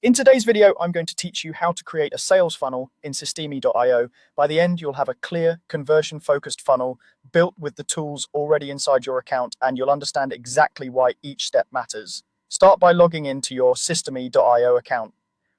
In today's video, I'm going to teach you how to create a sales funnel in Systemi.io. By the end, you'll have a clear, conversion-focused funnel built with the tools already inside your account, and you'll understand exactly why each step matters. Start by logging into your Systemi.io account.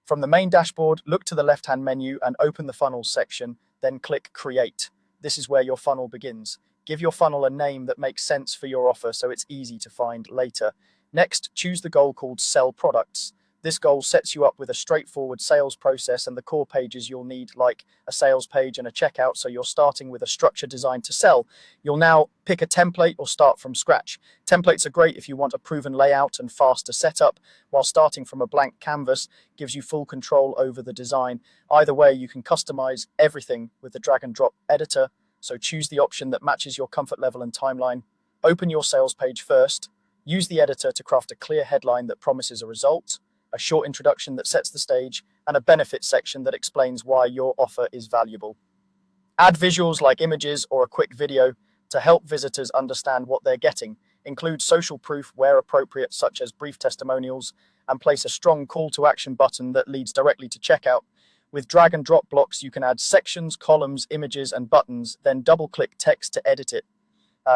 From the main dashboard, look to the left-hand menu and open the Funnels section, then click Create. This is where your funnel begins. Give your funnel a name that makes sense for your offer so it's easy to find later. Next, choose the goal called Sell Products. This goal sets you up with a straightforward sales process and the core pages you'll need, like a sales page and a checkout, so you're starting with a structure designed to sell. You'll now pick a template or start from scratch. Templates are great if you want a proven layout and faster setup, while starting from a blank canvas gives you full control over the design. Either way, you can customize everything with the drag and drop editor, so choose the option that matches your comfort level and timeline. Open your sales page first. Use the editor to craft a clear headline that promises a result, a short introduction that sets the stage, and a benefit section that explains why your offer is valuable. Add visuals like images or a quick video to help visitors understand what they're getting. Include social proof where appropriate, such as brief testimonials, and place a strong call to action button that leads directly to checkout. With drag and drop blocks, you can add sections, columns, images, and buttons, then double-click text to edit it.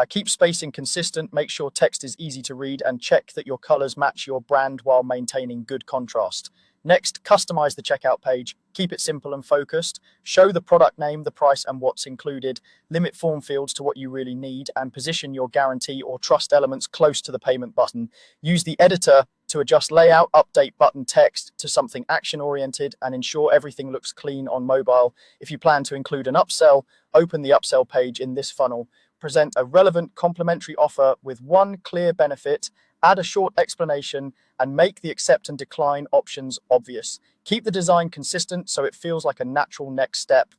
Keep spacing consistent, make sure text is easy to read, and check that your colors match your brand while maintaining good contrast. Next, customize the checkout page. Keep it simple and focused. Show the product name, the price, and what's included. Limit form fields to what you really need, and position your guarantee or trust elements close to the payment button. Use the editor to adjust layout, update button text to something action-oriented, and ensure everything looks clean on mobile. If you plan to include an upsell, open the upsell page in this funnel. Present a relevant complementary offer with one clear benefit, add a short explanation, and make the accept and decline options obvious. Keep the design consistent so it feels like a natural next step.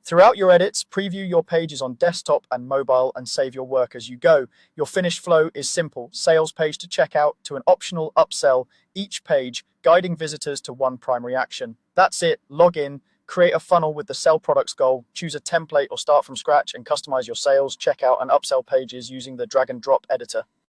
Throughout your edits, preview your pages on desktop and mobile and save your work as you go. Your finished flow is simple: sales page to checkout to an optional upsell, each page guiding visitors to one primary action. That's it. Log in. Create a funnel with the sell products goal, choose a template or start from scratch, and customize your sales, checkout, and upsell pages using the drag and drop editor.